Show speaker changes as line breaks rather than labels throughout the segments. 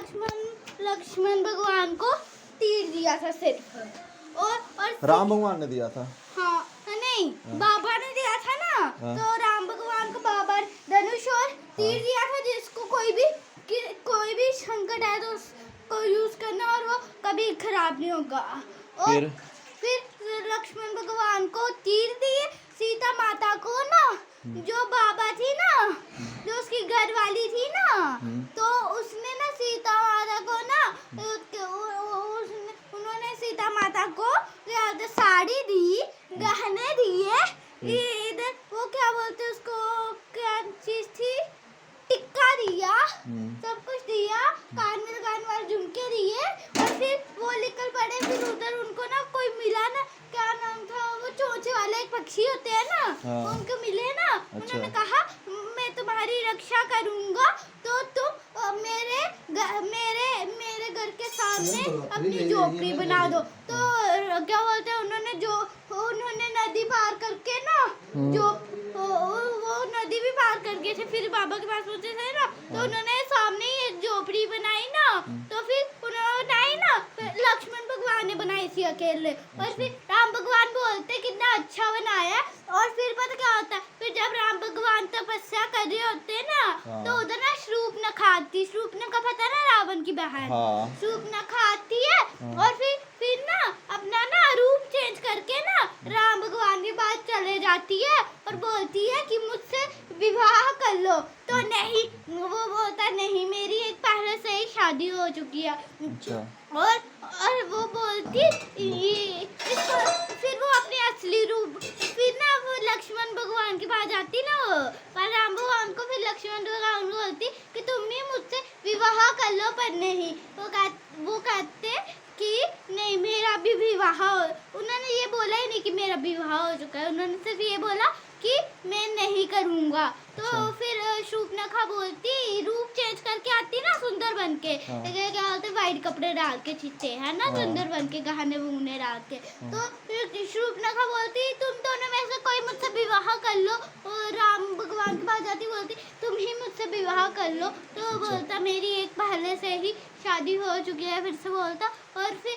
लक्ष्मण भगवान को तीर दिया था सिर्फ और
राम भगवान ने दिया था।
हाँ नहीं बाबा ने दिया था ना।
हाँ।
तो राम भगवान को बाबा धनुष और तीर दिया था जिसको कोई भी संकट आए तो उसको यूज करना और वो कभी खराब नहीं होगा। और फिर लक्ष्मण भगवान को तीर दिए। सीता माता को ना जो बाबा थी ना जो उसकी घर वाली थी ना तो उसने ना सीता माता को ना उन्होंने सीता माता को साड़ी दी, गहने दिए, इधर वो क्या बोलते उसको, क्या चीज थी, टिक्का दिया, सब कुछ दिया, कान में वाले झुमके दिए। और फिर वो निकल पड़े। फिर उधर उनको ना कोई मिला ना, क्या नाम था वो चोंचे वाले एक पक्षी होते हैं ना।
हाँ।
उनको मिले ना।
अच्छा।
उन्होंने कहा मैं तुम्हारी रक्षा करूंगा तो तुम मेरे घर के सामने अपनी झोपड़ी बना दो। तो क्या बोलते हैं उन्होंने नदी पार करके ना जो वो नदी भी पार कर गए थे। फिर बाबा के पास पहुंचे थे ना तो उन्होंने सामने ही एक झोपड़ी बनाई ना। तो फिर उन्होंने बनाई ना लक्ष्मण भगवान ने बनाई थी अकेले। और फिर राम भगवान बोलते कितना अच्छा बनाया है। और फिर पता क्या होता है, फिर जब राम भगवान तपस्या कर रहे होते हैं ना तो उधर ना शूर्पणखा आती। शूर्पणखा पता है ना रावण की बहन। शूर्पणखा आती है और फिर ना अपना ना रूप चेंज करके ना राम भगवान के पास चले जाती है और बोलती है कि मुझसे विवाह कर लो। तो नहीं, वो बोलता नहीं मेरी एक पहले से ही शादी हो चुकी है।
अच्छा।
और वो बोलती फिर वो अपने असली रूप फिर ना वो लक्ष्मण भगवान के पास जाती ना पर राम भगवान को फिर लक्ष्मण भगवान को बोलती कि तुम भी मुझसे विवाह कर लो। पर नहीं, वो कहते कि नहीं मेरा भी विवाह हो। उन्होंने ये बोला ही नहीं कि मेरा विवाह हो चुका है। उन्होंने सिर्फ ये बोला कि मैं नहीं करूँगा। तो फिर शूर्पणखा बोलती रूप चेंज करके आती ना सुंदर बन के। क्या बोलते व्हाइट कपड़े डाल के छिट्टे है ना सुंदर बन के गहने वहने डाल के। तो फिर शूर्पणखा बोलती तुम दोनों में से कोई मुझसे विवाह कर लो। और राम भगवान के पास जाती बोलती तुम ही मुझसे विवाह कर लो। तो बोलता मेरी एक पहले से ही शादी हो चुकी है। फिर से बोलता और फिर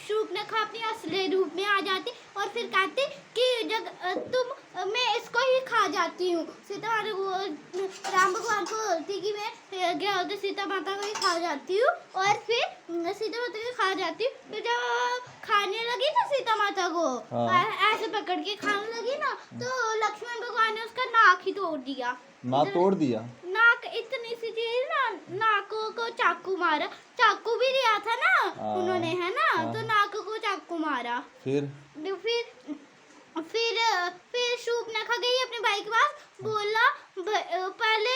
शूर्पणखा अपने असली रूप में आ जाती और फिर कहती कि जब मैं इसको ही खा जाती हूँ। सीता माता को राम भगवान को बोलती कि मैं क्या होता सीता माता को ही खा जाती हूँ। और फिर सीता माता को खा जाती हूँ। फिर जब खाने लगी ना सीता माता को ऐसे पकड़ के खाने लगी ना तो लक्ष्मण भगवान ने उसका नाक ही तोड़ दिया।
नाक तोड़ दिया?
नाक इतनी सी चीज ना नाकों को चाकू मारा। चाकू भी दिया था ना उन्होंने है ना। तो नाक को चाकू मारा। फिर शूर्पणखा गई अपने भाई के पास। बोला पहले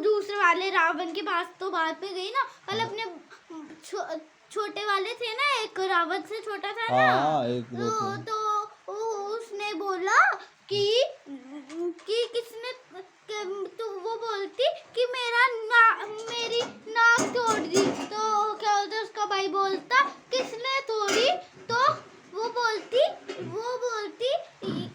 दूसरे वाले रावण के पास तो बाद में गई ना। पहले अपने छोटे वाले थे ना, एक रावण से छोटा था ना। तो उसने बोला कि किसने तो वो बोलती कि मेरी नाक तोड़ दी। तो क्या होता उसका भाई बोलता किसने तोड़ी। तो वो बोलती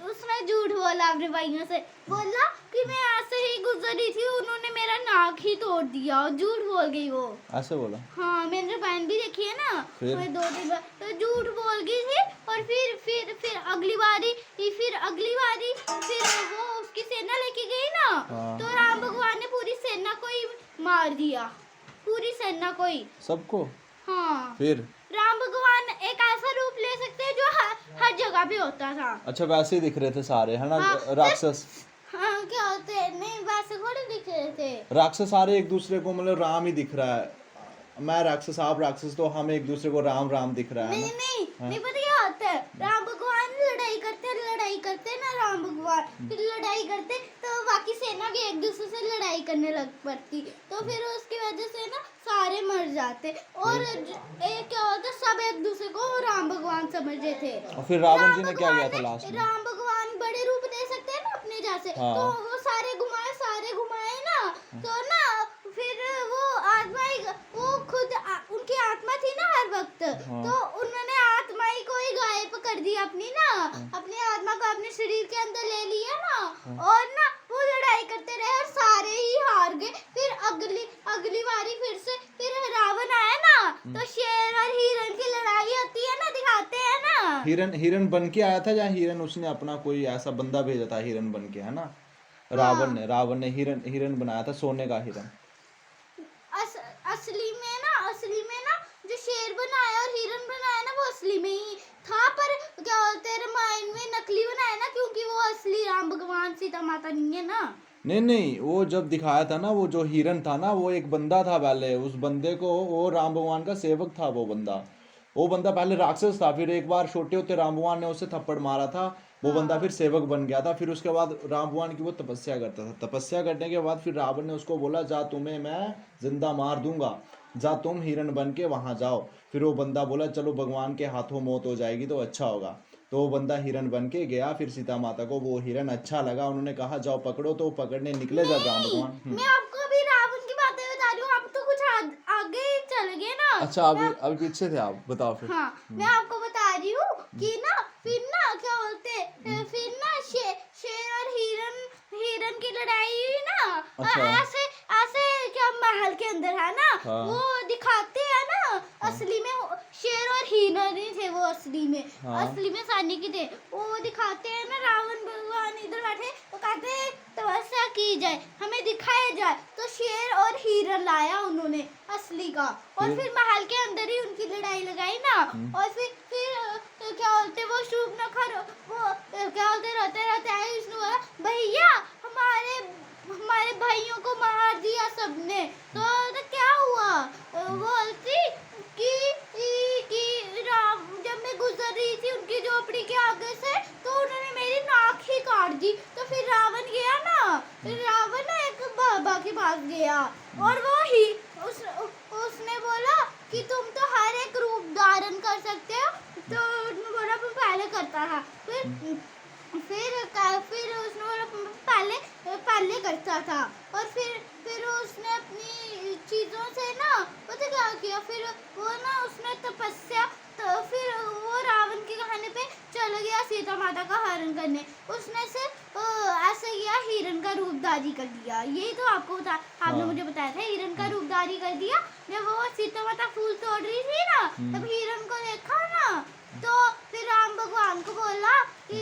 उसने झूठ बोला अपने भाइयों से। बोला कि मैं ऐसे ही गुजरी थी उन्होंने मेरा नाक ही तोड़ दिया। और झूठ बोल गई वो।
ऐसे बोला? हाँ
मैंने बहन भी देखी है ना। मैं 2-3 बार तो झूठ बोल गई थी। और फिर अगली बारी फिर वो उसकी सेना लेके गई ना। तो राम भगवान ने पूरी सेना को ही मार दिया। पूरी सेना को ही, सबको। हाँ। फिर राम भगवान एक ऐसा रूप ले सकते हैं जो हर जगह पे होता था।
अच्छा, वैसे ही दिख रहे थे सारे है ना? राक्षस
क्या होते हैं नहीं वैसे थोड़े दिख रहे थे।
राक्षस सारे एक दूसरे को मतलब राम ही दिख रहा है। मैं राक्षस आप राक्षस तो हम एक दूसरे को राम राम दिख रहा है।
नहीं पता क्या होता है। राम भगवान लड़ाई करते ना राम भगवान फिर लड़ाई करते तो बाकी सेना भी एक दूसरे से लड़ाई करने लग पड़ती। तो फिर उसकी वजह से ना सारे मर जाते। और एक क्या होता सब एक दूसरे को राम भगवान समझते थे।
और फिर रावण जी ने क्या किया था लास्ट में?
राम भगवान बड़े रूप दे सकते हैं ना अपने जैसे। तो वो सारे घुमाए ना। तो ना फिर वो आत्मा वो खुद उनकी आत्मा थी ना हर वक्त। तो उन्होंने आत्मा ही को ही गायब कर दिया अपनी ना। अपनी आत्मा को अपने शरीर के अंदर ले लिया ना। और ना वो लड़ाई करते रहे और सारे ही हार गए। फिर अगली बारी फिर रावण आया तो शेर और हिरन की लड़ाई होती है ना, दिखाते हैं ना।
हिरन बन के आया था या हिरन उसने अपना कोई ऐसा बंदा भेजा था हिरन बन के, है ना? रावण ने हिरन बनाया था, सोने का हिरन।
असली में ना जो शेर बनाया और हिरन बनाया ना, वो असली में ही था, पर क्या बोलते हैं, रामायण में नकली बनाया ना, क्योंकि वो असली राम भगवान सीता माता नहीं है ना।
नहीं, वो जब दिखाया था ना, वो जो हिरन था ना, वो एक बंदा था पहले। उस बंदे को, वो राम भगवान का सेवक था वो बंदा पहले राक्षस था, फिर एक बार छोटे होते राम भगवान ने उसे थप्पड़ मारा था, वो बंदा फिर सेवक बन गया था। फिर उसके बाद राम भगवान की वो तपस्या करता था, तपस्या करने के बाद फिर रावण ने उसको बोला, जा तुम्हें मैं जिंदा मार दूंगा, जा तुम हिरन बन के वहां जाओ। फिर वो बंदा बोला, चलो भगवान के हाथों मौत हो जाएगी तो अच्छा होगा। तो वो बंदा हिरन बन के गया, फिर सीता माता को वो हिरन अच्छा लगा, उन्होंने कहा जाओ पकड़ो, तो पकड़ने निकले जब राम
नहीं,
भगवान।
मैं आपको अभी रावण की बातें बता रही हूँ, आप तो कुछ आगे ही चल गए ना।
अच्छा, अभी पीछे थे आप, बताओ फिर।
हाँ, मैं आपको बता रही हूँ कि ना, फिर ना क्या बोलते फिर ना शेर और हिरन की लड़ाई हुई ना।
अच्छा।
ऐसे ऐसे क्या महल के अंदर है ना,
हाँ।
वो दिखाते हैं ना। असली में शेर और हिरन ही थे वो, असली में।
हाँ।
असली में सैनिक थे वो, दिखाते हैं ना। रावण भगवान इधर बैठे तो कहते हैं तपस्या की जाए, हमें दिखाया जाए, तो शेर और हिरन लाया उन्होंने असली का, और फिर महल के अंदर ही उनकी लड़ाई लगाई ना। और फिर क्या बोलते वो शूर्पणखा, वो क्या बोलते रहते आए, विष्णु बोला, भैया हमारे भाइयों को मार दिया सबने। तो क्या हुआ, बोलती कि राम, जब मैं गुजर रही थी उनकी झोपड़ी के आगे से, तो उन्होंने मेरी नाक ही काट दी। तो फिर रावण गया ना, रावण ना एक बाबा के पास गया, और वो ही उसने बोला कि तुम तो हर एक रूप धारण कर सकते हो। तो उसने बोला मैं पहले करता था, फिर उसने बोला पहले करता था, और फिर उसने अपनी चीजों से ना पता क्या किया, फिर वो ना उसने तपस्या, तो फिर वो रावण के कहने पे चला गया सीता माता का हरण करने। उसने से ऐसे किया, हिरन का रूपधारी कर दिया। यही तो आपने मुझे बताया था, हिरन का रूपधारी कर दिया। जब वो सीता माता फूल तोड़ रही थी ना, तब हिरन को देखा ना, तो फिर राम भगवान को बोला कि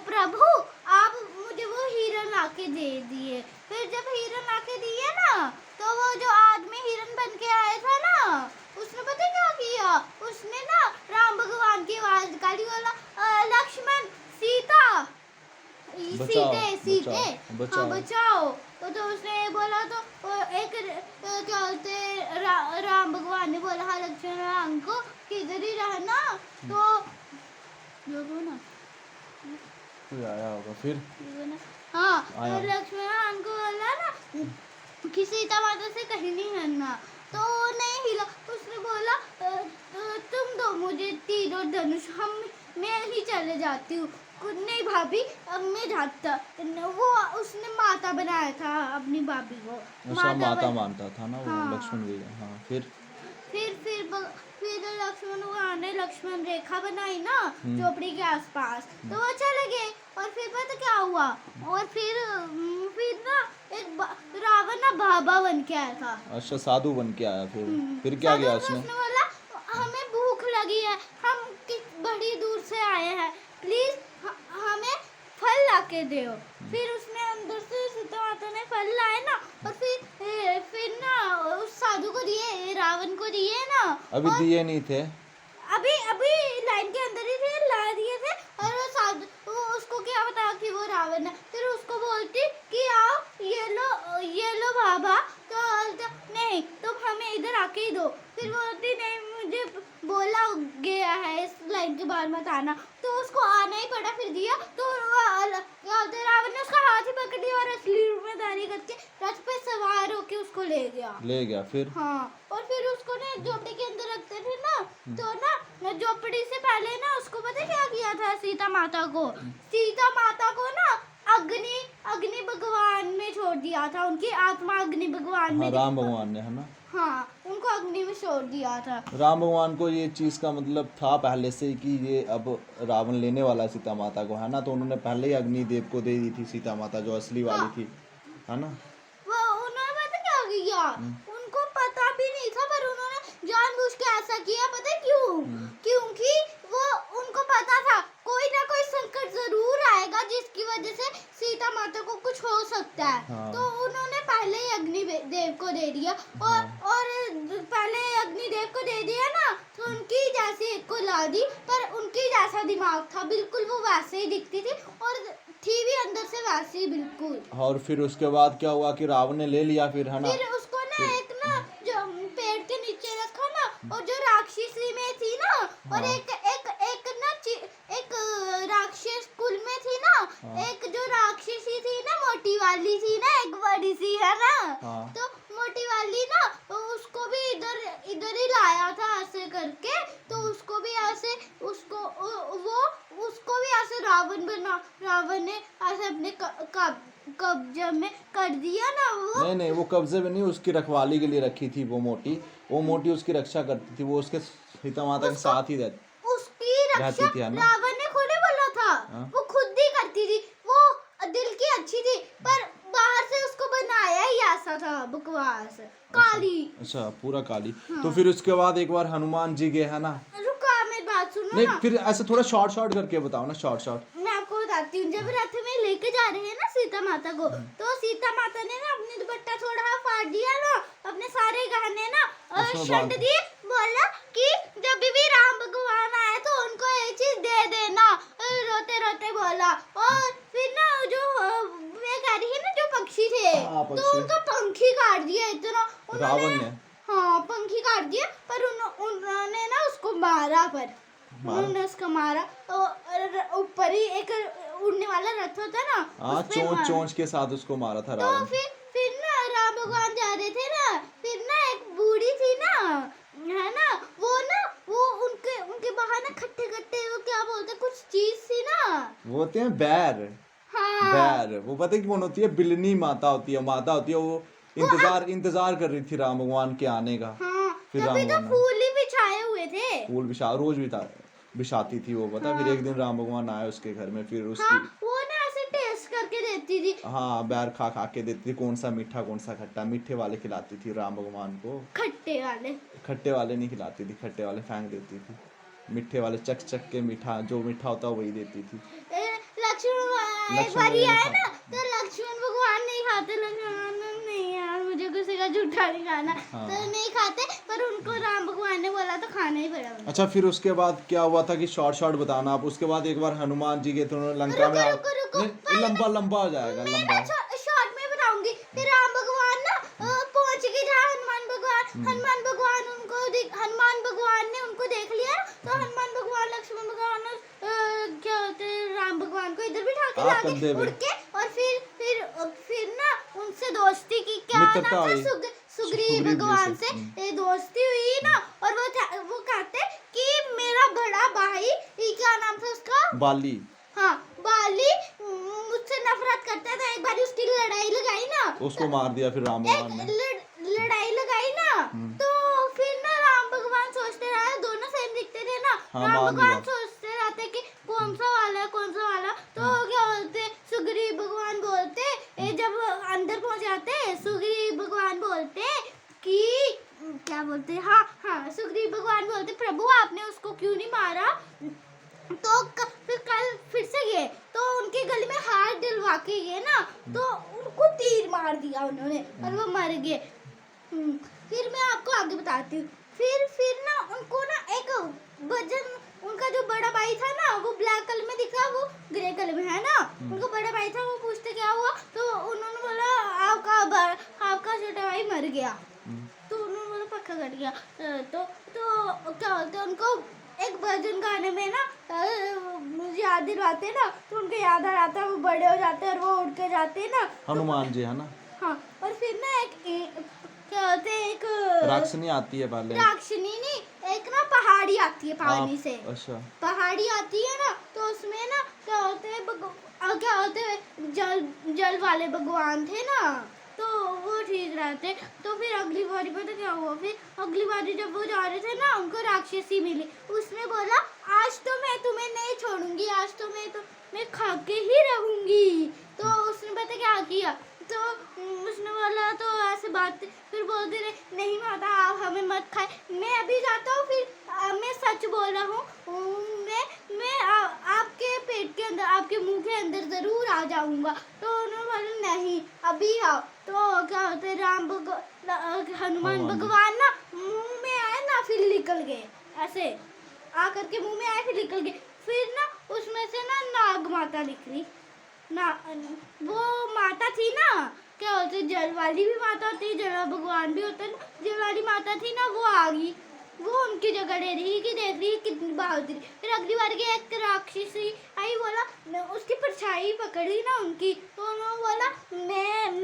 प्रभु आप मुझे वो हिरन लाके दे दिए। फिर जब हिरन लाके दिए ना, तो वो जो आदमी हिरन बन के आया था ना, उसने पता क्या किया, उसने ना राम भगवान की आवाज निकाली, बोला लक्ष्मण सीता, सीते हाँ बचाओ। तो उसने बोला, तो एक क्या बोलते राम भगवान ने बोला, हाँ लक्ष्मण राम को किधर ही रहना। तो देखो ना,
आया होगा फिर।
हाँ, तो लक्ष्मण को बोला ना कि सीता माता से कहीं नहीं रहना, तो नहीं हिला। उसने बोला तुम दो मुझे तीर और धनुष, मैं ही चले जाती हूँ। नहीं भाभी, अब मैं जाता। वो उसने माता बनाया था अपनी भाभी को,
माता मानता था ना वो।
हाँ।
लक्ष्मण जी। हाँ, फिर
लक्ष्मण भगवान ने लक्ष्मण रेखा बनाई ना झोपड़ी के आसपास, तो वो चले गए। और फिर पता क्या हुआ, और फिर ना एक रावण ना बाबा बन के आया था।
अच्छा, साधु बन के आया फिर क्या किया उसने?
बोला हमें भूख लगी है, हम बड़ी दूर से आए हैं, प्लीज हमें फल लाके दो। फिर उसने अंदर से सीता माता ने फल लाए ना, और फिर ना उस साधु को दिए, रावण को दिए ना।
अभी दिए नहीं थे,
अभी लाइन के अंदर ही थे, ला दिए थे। और वो साधु, उसको क्या बता कि वो रावण है। फिर उसको बोलती कि आओ ये लो बाबा। तो नहीं, तुम हमें इधर आके ही दो। फिर बोलती नहीं, मुझे बोला गया है इस लाइन के बाहर मत आना। तो उसको आना ही पड़ा, फिर दिया। तो रावण ने उसका हाथ ही पकड़ लिया, और असली रूप में धारी करके रथ पे सवार होके उसको ले गया
फिर।
हाँ, और फिर उसको ना झोपड़ी के अंदर रखते थे ना, तो ना झोपड़ी से पहले ना उसको पता क्या किया था, सीता माता को ना अग्नि भगवान में छोड़ दिया था। उनकी आत्मा अग्नि भगवान में,
राम भगवान ने, है ना?
हाँ, उनको अग्नि में छोड़ दिया था।
राम भगवान को ये चीज का मतलब था पहले से ही कि ये अब रावण लेने वाला है सीता माता को, है ना? तो उन्होंने पहले ही अग्निदेव को दे दी थी सीता माता, जो असली वाली थी, है ना?
वो उन्होंने पता क्या किया, उनको पता भी नहीं था, पर उन्होंने दिया और पहले अग्निदेव को दे दिया ना, तो उनकी जैसी एक को ला दी, पर उनकी जैसा दिमाग था बिल्कुल, वो वैसे ही दिखती थी और थी भी अंदर से वैसे ही बिल्कुल।
और फिर उसके बाद क्या हुआ कि रावण ने ले लिया फिर, है ना?
फिर उसको ना एक ना जो पेड़ के नीचे रखा ना, और जो राक्षसी में थी ना, और
हाँ।
एक ना एक राक्षस कुल में थी ना,
हाँ।
एक जो राक्षसी थी ना, मोटी वाली थी ना, एक बड़ी सी, है ना?
हाँ।
तो मोटी वाली ना, उसको भी इधर ही लाया था ऐसे करके, तो उसको भी ऐसे उसको भी ऐसे रावण ने ऐसे अपने कब्जे में कर दिया ना वो।
नहीं वो कब्जे में नहीं, उसकी रखवाली के लिए रखी थी वो मोटी उसकी रक्षा करती थी, वो उसके सीता माता के साथ ही रहती
उसकी रक्षा
थी, है ना?
रावण ने खुद ही बोला था।
हाँ।
वो खुद ही करती थी, वो दिल की अच्छी थी, पर बाहर से उसको बनाया ही ऐसा था, बकवास काली।
अच्छा पूरा काली।
हाँ।
तो फिर उसके बाद एक बार हनुमान जी गए, है ना?
रुको मेरी बात सुनो
नहीं
ना,
फिर ऐसे थोड़ा शॉर्ट करके बताओ ना, शॉर्ट।
मैं आपको बताती हूँ। जब रथ में लेके जा रहे हैं ना सीता माता को, तो सीता माता ने ना अपनी दुपट्टा थोड़ा फाड़ दिया ना, अपने सारे गहने ना
उसमें
छंड
बांध-
दिए, बोला कि जब भी राम भगवान आए तो उनको ये चीज दे देना, रोते रोते बोला। और फिर ना जो वे कह रही है ना, जो पक्षी थे,
हाँ,
तो
पक्षी।
उनका पंखी काट दिया इतना
रावण ने।
हाँ पंखी काट दिया, पर उन्होंने ना उसको मारा, पर उन्होंने उसको मारा। तो ऊपर ही एक उड़ने वाला रथ होता है ना,
हाँ,
उस पे मारा।
चोंच के साथ उसको मारा था
तो
रावण।
फिर ना राम भगवान जा रहे थे ना, फिर ना एक बूढ़ी थी ना, है ना, वो उनके बाहर ना खट्टे खट्टे, वो क्या बोलते, कुछ चीज थी ना,
वो होते हैं बैर।
हाँ
वो पता है कौन होती है? बिलनी माता होती है वो इंतजार कर रही थी राम भगवान के आने का।
हाँ,
फिर राम
तभी तो
भगवान
फूल ही बिछाए हुए थे।
फूल रोज बिछाती थी वो, पता? फिर
हाँ।
एक दिन राम भगवान आए उसके घर में, फिर
हाँ,
उसकी
वो ना ऐसे टेस्ट करके देती थी,
हाँ बैर खा के देती थी, कौन सा मीठा कौन सा खट्टा। मीठे वाले खिलाती थी राम भगवान को,
खट्टे वाले।
खट्टे वाले नहीं खिलाती थी, खट्टे वाले फेंक देती थी। मीठे वाले चक के मीठा, जो मीठा होता वही देती थी।
लक्ष्मण एक
लक्ष्मण
बार
नहीं
आया ना,
खाता।
तो लक्ष्मण भगवान नहीं खाते, लक्ष्मण नहीं यार मुझे किसी का झूठा नहीं खाना,
हाँ।
तो नहीं खाते, पर उनको राम भगवान ने बोला तो खाना ही पड़ा उनको।
अच्छा फिर उसके बाद क्या हुआ था कि शॉर्ट बताना आप। उसके बाद एक बार हनुमान जी के तो लंका में
रुको,
नहीं, लंबा हो जाएगा,
मैं
लंबा।
शॉर्ट में बताऊंगी। फिर राम भगवान ना पहुंच गए जहाँ हनुमान भगवान ने उनको देख लिया, तो हनुमान भगवान लक्ष्मण भगवान क्या होते हैं, राम भगवान को इधर बिठा के लाके उड़ के, और फिर ना उनसे दोस्ती की, क्या
मित्रता
नाम था,
हुई।
सुग्रीव
सुग्रीव जी
भगवान
से।
से दोस्ती हुई ना, और वो कहते कि मेरा बड़ा भाई, ये क्या नाम था उसका,
बाली।
हाँ बाली, मुझसे नफरत करता था। एक बार उसकी लड़ाई लगाई ना,
उसको मार दिया फिर राम भगवान ने।
लड़ाई लगाई ना, तो फिर ना राम भगवान सोचते रहे, दोनों सेम दिखते थे ना,
हाँ,
राम
मान
भगवान
लिया।
सोचते रहते कि कौन सा वाला, तो क्या बोलते, सुग्रीव भगवान बोलते, जब अंदर पहुंच जाते, सुग्रीव भगवान बोलते कि क्या बोलते, हाँ सुग्रीव भगवान बोलते, प्रभु आपने उसको क्यों नहीं मारा? तो फिर कल फिर से गए, तो उनके गले में हाथ डलवा के गए ना, तो उनको तीर मार दिया उन्होंने, और वो मर गए। फिर मैं आपको आगे बताती हूँ। फिर ना उनको ना एक भजन, उनका जो बड़ा भाई था ना, वो ब्लैक कलर में दिखा, वो ग्रे कलर में, है ना, उनका बड़ा भाई था, वो पूछते क्या हुआ, तो उन्होंने बोला आपका छोटा भाई मर गया, तो उन्होंने बोला पक्का कट गया। तो क्या बोलते हैं, उनको एक भजन गाने में ना मुझे याद दिलवाते ना, तो उनको याद आ जाता है, वो बड़े हो जाते हैं और वो उड़ के जाते हैं ना,
हनुमान जी, है ना?
हाँ। और फिर ना एक क्या बोलते हैं, एक
राक्षनी आती है पहले।
राक्षनी नहीं, एक ना पहाड़ी आती है पानी से,
अच्छा।
पहाड़ी आती है ना, तो उसमें ना क्या होते हैं, क्या होते हैं, जल वाले भगवान थे ना, तो वो ठीक रहते। तो फिर अगली बारी पता क्या हुआ, फिर अगली बारी जब वो जा रहे थे ना, उनको राक्षसी मिली, उसने बोला आज तो मैं तुम्हें नहीं छोड़ूंगी, आज तो मैं खा के ही रहूंगी। तो उसने पता क्या किया, तो उसने बोला, तो ऐसे बात, फिर बोलते रहे नहीं माता आप हमें मत खाए, मैं अभी जाता हूँ, फिर मैं सच बोल रहा हूँ, मैं आपके पेट पेट के अंदर, आपके मुंह के अंदर जरूर आ जाऊंगा। तो उन्होंने बोला नहीं अभी आओ। तो क्या होता है हनुमान
भगवान जी।
भगवान ना मुंह में आए ना फिर निकल गए, ऐसे आकर के मुंह में आए फिर निकल गए। फिर ना उसमें से ना नाग माता निकली ना, वो माता थी ना, क्या होते जल वाली भी माता होती है, जल भगवान भी होते हैं ना, जल वाली माता थी ना, वो आ गई, वो उनकी जगह ले रही कि देख रही कितनी बहादुरी। फिर अगली बार की एक राक्षसी आई, बोला उसकी परछाई पकड़ी ना उनकी, तो उन्होंने बोला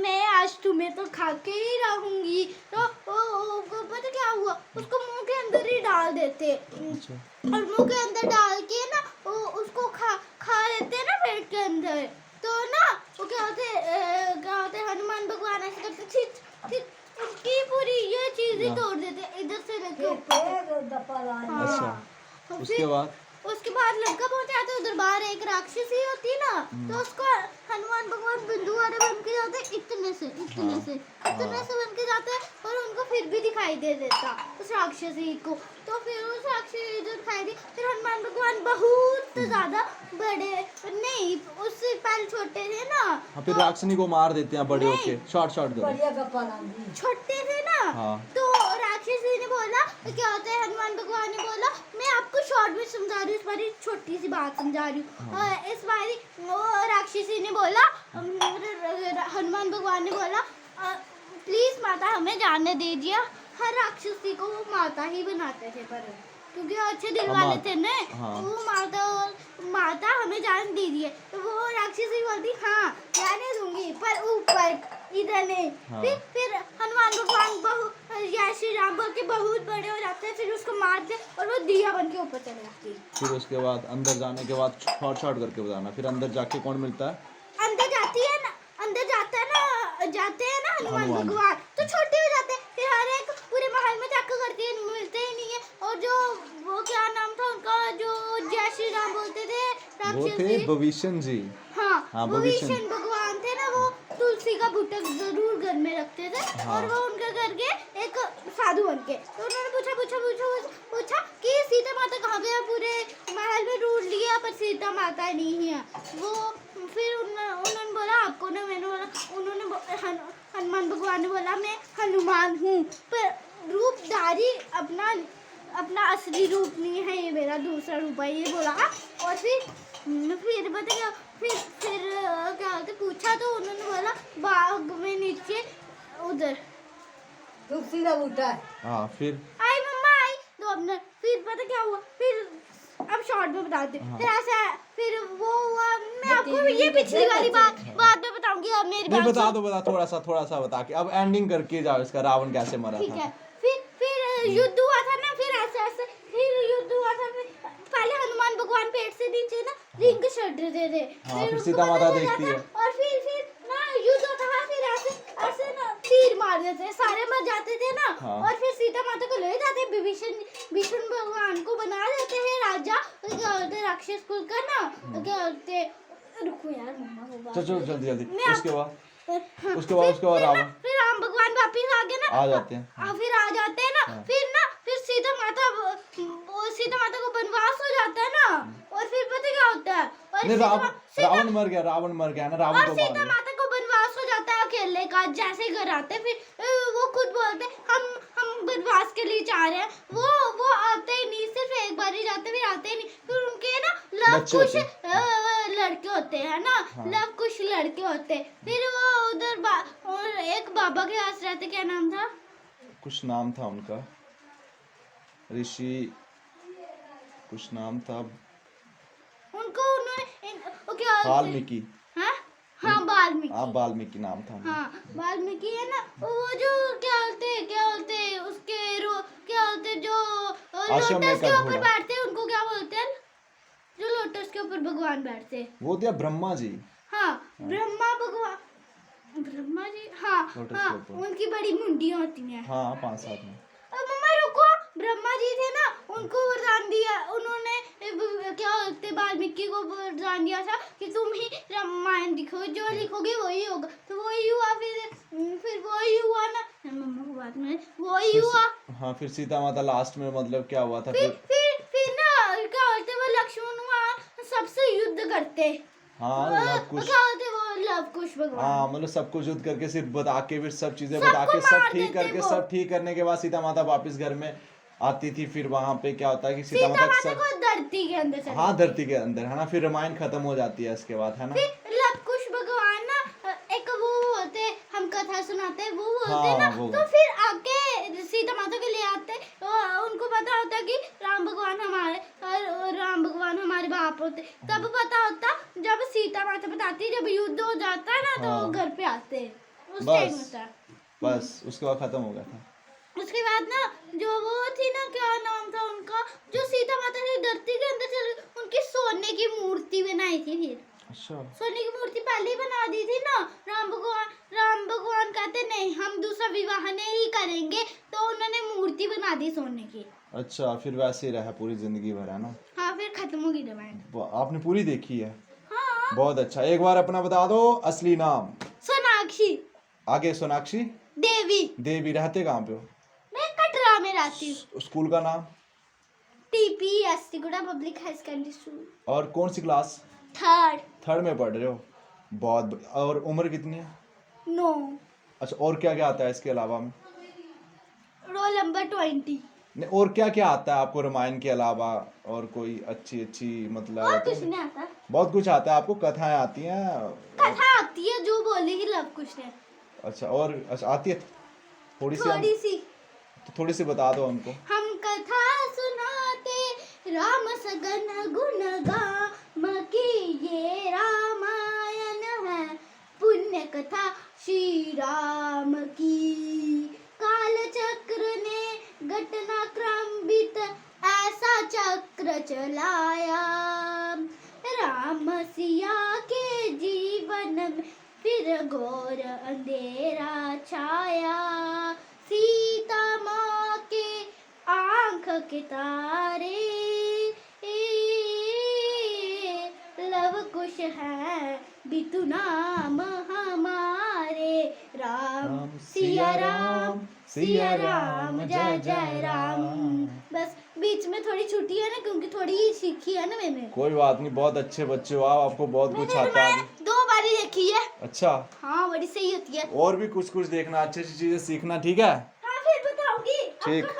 मैं आज तुम्हें तो खा के ही रहूंगी। तो वो पता क्या हुआ, उसको मुंह के अंदर ही डाल देते,
अच्छा
और मुंह के अंदर डाल के ना उसको खा लेते हैं ना पेट के अंदर। तो ना वो क्या होते हनुमान भगवान ऐसे करते छिट उसकी पूरी ये चीज ही
हाँ।
तोड़ देते इधर से लेके ऊपर। हाँ।
अच्छा
तो
उसके
फिर
बाद
उसके बाद लड़का पहुंचा तो उधर बाहर एक राक्षसी होती ना, तो उसको हनुमान भगवान बिंदु वाले बन के जाते इतने से
हाँ।
बन के जाते हैं, और उनको फिर भी दिखाई दे देता उस राक्षसी को। तो फिर उस राक्षसी जो दिखाई दी, फिर हनुमान भगवान बहुत ज्यादा बड़े, नहीं उससे पहले छोटे थे ना,
हाँ फिर
तो
राक्षसी को मार देते हैं बड़े
नहीं।
होके, शॉर्ट शॉर्ट करो।
छोटे थे ना,
हाँ।
तो राक्षसी ने बोला, क्या होता है हनुमान भगवान ने बोला मैं आपको शॉर्ट में समझा रही हूँ, इस बारी छोटी सी बात समझा रही हूँ।
हाँ।
इस बारी वो राक्षसी ने बोला, हनुमान भगवान ने बोला प्लीज माता हमें जाने दीजिए। हर राक्षसी को वो माता ही बनाते थे, पर क्योंकि वो अच्छे दिल
हाँ,
वाले
माता।
थे ना,
हाँ।
वो माता हमें जाने दीजिए। तो वो राक्षसी बोलती हाँ जाने दूंगी, पर ऊपर इधर नहीं।
हाँ।
फिर हनुमान भगवान जय श्री राम बोल के बहुत बड़े हो जाते हैं, फिर उसको मारते और वो दिया बन के ऊपर चले जाती है।
फिर उसके बाद अंदर जाने के बाद शॉर्ट शॉर्ट करके बताना, फिर अंदर जाके कौन मिलता है?
अंदर जाती है ना, अंदर जाते हैं ना हनुमान
हनुमान।
भगवान, तो छोटे हो जाते हैं। फिर हर एक पूरे महल में जाकर करते हैं, मिलते ही नहीं है। और जो वो क्या नाम था उनका, जो जय श्री राम बोलते थे
वो थे
राक्षसी,
भविष्य जी।
हाँ
हाँ,
वो
भविष्य।
विष्णु भगवान थे ना, वो तुलसी का बूटा जरूर घर में रखते थे।
हाँ।
और वो उनके घर के एक साधु बन के, तो उन्होंने पूछा कि सीता माता कहाँ गया, पूरे महल में ढूंढ लिया पर सीता माता नहीं है। वो फिर उन्होंने बोला आपको ना, मैंने बोला, हनुमान भगवान ने बोला मैं हनुमान हूँ, पर रूपधारी अपना असली रूप नहीं है, ये मेरा दूसरा रूप है, ये बोला। और फिर पता क्या, फिर क्या होता पूछा, तो उन्होंने बोला बाग में नीचे उधर
तुलसी का बूटा है।
हाँ फिर
आई मम्मा आई, तो अपने फिर पता क्या हुआ, फिर अब शॉर्ट में बताते
हाँ।
फिर ऐसा फिर वो हुआ। मैं आपको ये पिछली वाली बात बाद में बताऊंगी, अब मेरी
नहीं
बात
बता
सुन।
दो, बता थोड़ा सा बता के अब एंडिंग करके जाओ इसका, रावण कैसे मरा
ठीक
था।
है, फिर युद्ध हुआ था ना, फिर ऐसे फिर युद्ध हुआ था। फिर पहले हनुमान भगवान पेट से नीचे ना रिंग छड़ रहे थे।
हाँ, फिर
उनको
सीता
पता
माता
चल
देखती
जाता,
है।
और फिर ना युद्ध होता था, फिर ऐसे ना तीर मार देते, सारे मर जाते थे ना।
हाँ।
और फिर सीता माता को ले जाते, विष्णु भगवान को बना देते हैं राजा। तो क्या होते राक्षस कुल का ना, तो क्या होते, रुको यार मम्मा को बात
चलो जल्दी
मैं
उसके बाद
हाँ,
उसके बाद रावण
फिर राम भगवान वापिस आ गए ना,
आ जाते हैं।
फिर आ जाते हैं ना।
हाँ।
फिर सीता माता को वनवास हो जाता है ना। और फिर पता क्या होता है, और
नहीं
सीता
रावण मर गया ना, रावण
और
को
सीता
मार दिया।
माता को वनवास हो जाता है अकेले का, जैसे घर आते हैं, फिर वो खुद बोलते हैं, हम वनवास के लिए जा रहे हैं। वो आते ही नहीं, सिर्फ एक बार ही जाते, फिर आते ही नहीं। फिर उनके ना लव
बच्चे
कुछ
होते
लड़के होते हैं ना,
हाँ।
लव कुछ लड़के होते हैं। फिर वो उधर और एक बाबा के पास रहते, क्या नाम था,
कुछ नाम था उनका, ऋषि कुछ नाम था,
उनको उन्होंने वो क्या बोलते हैं?
वाल्मीकि।
हाँ वाल्मीकि।
हाँ वाल्मीकि नाम था उनका।
हाँ वाल्मीकि है ना, वो जो क्या बोलते हैं उसके क्या बोलते हैं, जो
आश्रम में
लोटस के
का
ऊपर
घोड़ा।
बैठते हैं, उनको क्या बोलते हैं, जो लोटस के ऊपर भगवान बैठते हैं।
वो दिया ब्रह्मा जी।
हाँ ब्रह्मा जी, हाँ
लोटस
हाँ,
के ऊपर।
उनकी बड़ी मुंडियाँ होती हैं।
हाँ 5-7 में।
मम्मा रुको, ब्रह्मा जी थे ना, उनको वरदान दिया उन्होंने, क्या बोलते वाल्मीकि को वरदान दिया था कि तुम ही रामायण लिखो, जो लिखोगे वही होगा। तो वही हुआ, फिर वही हुआ ना, मम्मा को बात में वही हुआ।
हाँ फिर सीता माता लास्ट में मतलब क्या हुआ था
फिर ना क्या बोलते वो लक्ष्मण वहाँ सबसे युद्ध करते होते
हाँ लव कुश,
क्या होते वो लव कुश भगवान।
हाँ मतलब सब कुछ युद्ध करके सिर्फ बता के फिर सब चीजें
सबको
बता के सब
मार
ठीक
देते
करके
वो।
सब ठीक करने के बाद सीता माता वापस घर में आती थी। फिर वहां पे क्या होता है कि सीता
सीता
माता
माता
सब,
को धरती के अंदर चले
हाँ
गए।
धरती के अंदर है ना, फिर रामायण खत्म हो जाती है इसके बाद, है ना।
फिर लव कुश भगवान ना एक वो होते, हम कथा सुनाते हैं, वो होते
हाँ,
ना,
वो।
तो फिर आके सीता माता के ले आते, उनको पता होता कि राम भगवान हमारे, और राम भगवान हमारे बाप होते। तब पता होता जब सीता माता बताती, जब युद्ध हो जाता है ना तो
हाँ।
वो घर पे आते, उस
बस।
टाइम होता है।
बस उसके बाद खत्म हो गया था।
उसके बाद ना जो वो थी ना, क्या नाम था उनका, जो सीता माता ने धरती के अंदर चले, उनकी सोने की मूर्ति बनाई थी। फिर
अच्छा
सोने की मूर्ति पहले ही बना दी थी ना। राम भगवान कहते नहीं, हम दूसरा विवाह नहीं करेंगे, तो उन्होंने मूर्ति बना दी सोने की।
अच्छा, फिर वैसे ही रहा पूरी जिंदगी भर, है ना।
हाँ, फिर खत्म होगी रामायण।
आपने पूरी देखी है?
हाँ।
बहुत अच्छा। एक बार अपना बता दो असली नाम।
सोनाक्षी
आगे सोनाक्षी
देवी।
देवी। रहते कहाँ पे हो?
मैं कटरा में रहती हूँ।
स्कूल का नाम?
TPS Tikuda public high secondary school.
और कौन सी क्लास?
थर्ड।
थर्ड में पढ़ रहे हो? और उम्र कितनी है?
9।
अच्छा, और क्या क्या आता है इसके अलावा में?
Roll number 20।
नहीं, और क्या क्या आता है आपको रामायण के अलावा? और कोई अच्छी अच्छी मतलब
और कुछ नहीं आता।
बहुत कुछ आता है आपको, कथाएं आती हैं?
कथा आती है जो बोलेगी लव कुश ने।
अच्छा, और अच्छा आती है थोड़ी सी?
थोड़ी सी।
तो थोड़ी सी बता दो हमको।
हम कथा सुनाते राम सगन गुण गाम की, ये रामायण है पुण्य कथा श्री राम की। काल चक्र ने घटनाक्रमित ऐसा चक्र चलाया, राम सिया के जीवन में फिर घोर अंधेरा छाया। सीता माँ के आंख के तारे, लव कुश है बितु नाम हमारे। राम सिया राम, सिया राम, जय जय राम। बस बीच में थोड़ी छुट्टी है ना, क्योंकि थोड़ी सीखी है ना मैंने।
कोई बात नहीं, बहुत अच्छे बच्चे हो आप, आपको बहुत कुछ
मैंने
आता है
रामायण
अभी।
2 बारी देखी है।
अच्छा,
हाँ, बड़ी सही होती है।
और भी कुछ कुछ देखना, अच्छी अच्छी चीजें सीखना, ठीक है?
हाँ, फिर बताऊंगी।
ठीक।